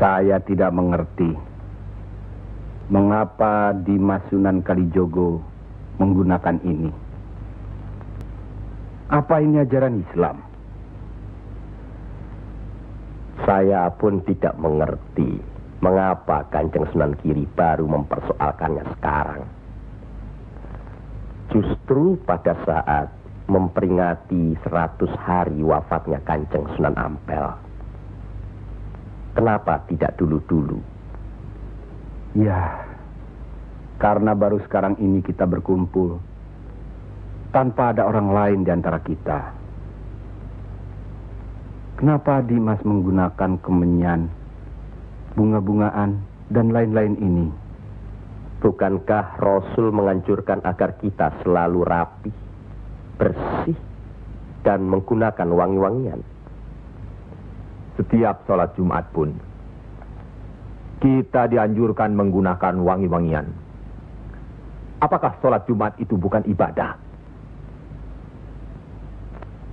Saya tidak mengerti mengapa Dimas Sunan Kalijogo menggunakan ini. Apa ini ajaran Islam? Saya pun tidak mengerti mengapa Kanjeng Sunan Giri baru mempersoalkannya sekarang. Justru pada saat memperingati 100 hari wafatnya Kanjeng Sunan Ampel. Kenapa tidak dulu-dulu? Ya, karena baru sekarang ini kita berkumpul tanpa ada orang lain di antara kita. Kenapa Dimas menggunakan kemenyan, bunga-bungaan, dan lain-lain ini? Bukankah Rasul menganjurkan agar kita selalu rapi, bersih, dan menggunakan wangi-wangian? Setiap sholat Jumat pun kita dianjurkan menggunakan wangi-wangian. Apakah sholat Jumat itu bukan ibadah?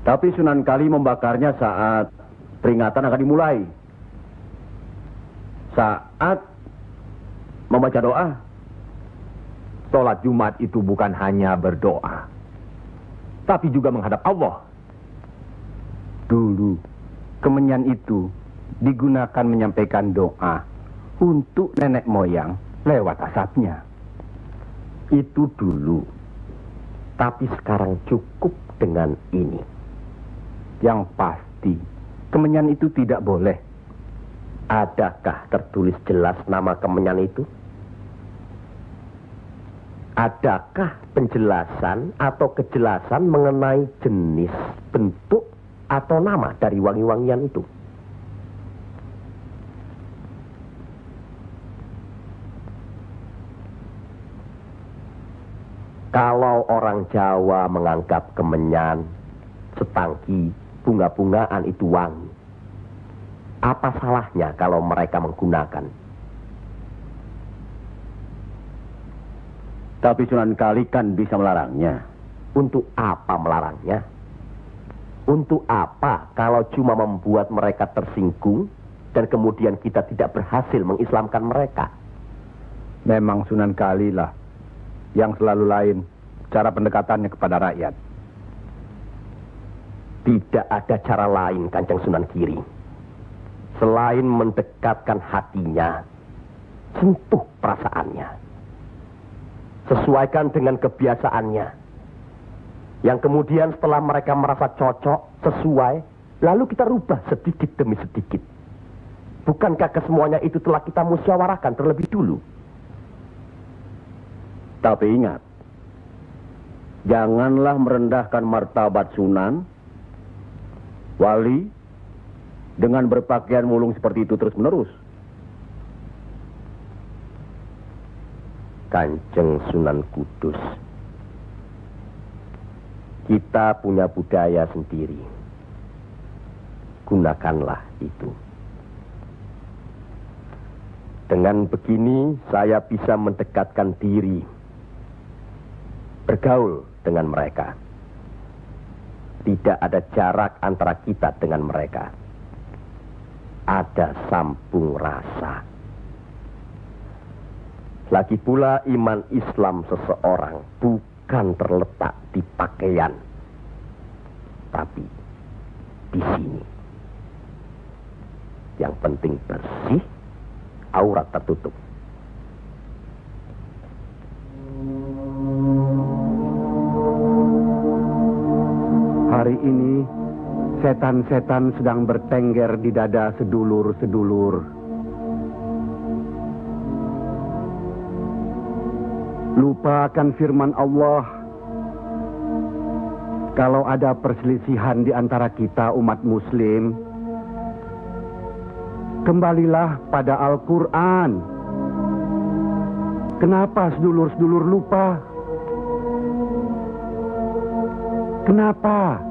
Tapi Sunan Kali membakarnya saat peringatan akan dimulai. Saat membaca doa. Sholat Jumat itu bukan hanya berdoa, tapi juga menghadap Allah. Dulu, kemenyan itu digunakan menyampaikan doa untuk nenek moyang lewat asapnya. Itu dulu. Tapi sekarang cukup dengan ini. Yang pasti, kemenyan itu tidak boleh. Adakah tertulis jelas nama kemenyan itu? Adakah penjelasan atau kejelasan mengenai jenis, bentuk, atau nama dari wangi-wangian itu? Kalau orang Jawa menganggap kemenyan, setangki, bunga-bungaan itu wangi, apa salahnya kalau mereka menggunakan? Tapi Sunan Kali kan bisa melarangnya. Untuk apa melarangnya? Untuk apa kalau cuma membuat mereka tersinggung dan kemudian kita tidak berhasil mengislamkan mereka? Memang Sunan Kali lah yang selalu lain cara pendekatannya kepada rakyat. Tidak ada cara lain Kanjeng Sunan Giri selain mendekatkan hatinya, sentuh perasaannya, sesuaikan dengan kebiasaannya, yang kemudian setelah mereka merasa cocok, sesuai, lalu kita rubah sedikit demi sedikit. Bukankah kesemuanya itu telah kita musyawarahkan terlebih dulu? Tapi ingat, janganlah merendahkan martabat Sunan, wali, dengan berpakaian mulung seperti itu terus-menerus. Kanjeng Sunan Kudus, kita punya budaya sendiri. Gunakanlah itu. Dengan begini saya bisa mendekatkan diri, bergaul dengan mereka. Tidak ada jarak antara kita dengan mereka. Ada sambung rasa. Lagi pula iman Islam seseorang bukan terletak di pakaian, tapi di sini. Yang penting bersih, aurat tertutup. Hari ini setan-setan sedang bertengger di dada sedulur-sedulur. Lupa akan firman Allah. Kalau ada perselisihan di antara kita umat muslim, kembalilah pada Al-Quran. Kenapa sedulur-sedulur lupa? Kenapa?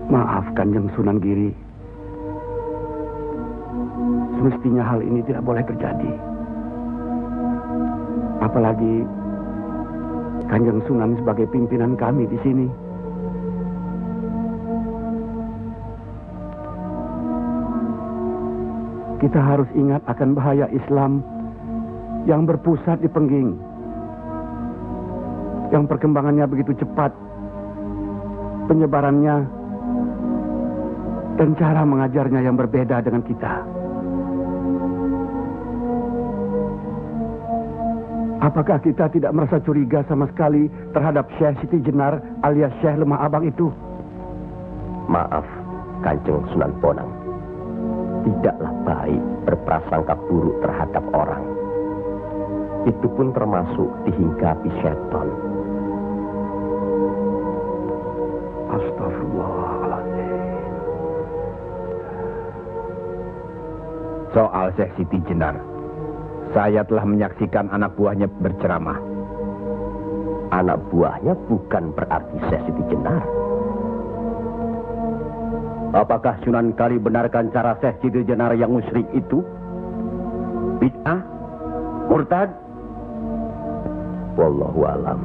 Maaf Kanjeng Sunan Giri. Semestinya hal ini tidak boleh terjadi. Apalagi Kanjeng Sunan sebagai pimpinan kami di sini. Kita harus ingat akan bahaya Islam yang berpusat di Pengging, yang perkembangannya begitu cepat, penyebarannya dan cara mengajarnya yang berbeda dengan kita. Apakah kita tidak merasa curiga sama sekali terhadap Syekh Siti Jenar alias Syekh Lemah Abang itu? Maaf, Kanjeng Sunan Bonang. Tidaklah baik berprasangka buruk terhadap orang. Itu pun termasuk dihinggapi setan. Astagfirullahaladzim. Soal Syekh Siti Jenar, saya telah menyaksikan anak buahnya berceramah. Anak buahnya bukan berarti Syekh Siti Jenar. Apakah Sunan Kali benarkan cara Syekh Siti Jenar yang musyrik itu? Bid'ah? Murtad? Wallahu alam.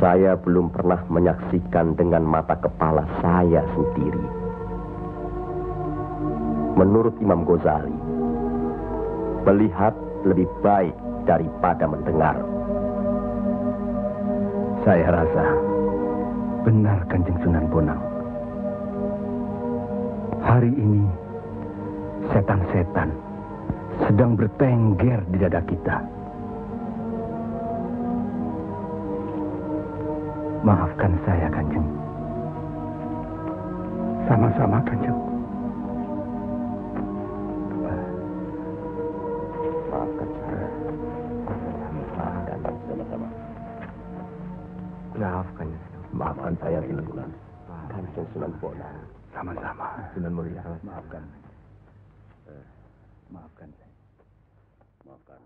Saya belum pernah menyaksikan dengan mata kepala saya sendiri. Menurut Imam Ghazali, melihat lebih baik daripada mendengar. Saya rasa benar Kanjeng Sunan Bonang. Hari ini setan-setan sedang bertengger di dada kita. Maafkan saya, Kanjeng. Sama-sama, Kanjeng. Maafkan saya. Maafkan sama-sama. Maafkan. Maafkan saya, Sunan. Kanjeng Sunan Bonang. Sama-sama. Sunan Muria. Maafkan. Maafkan saya. Maafkan.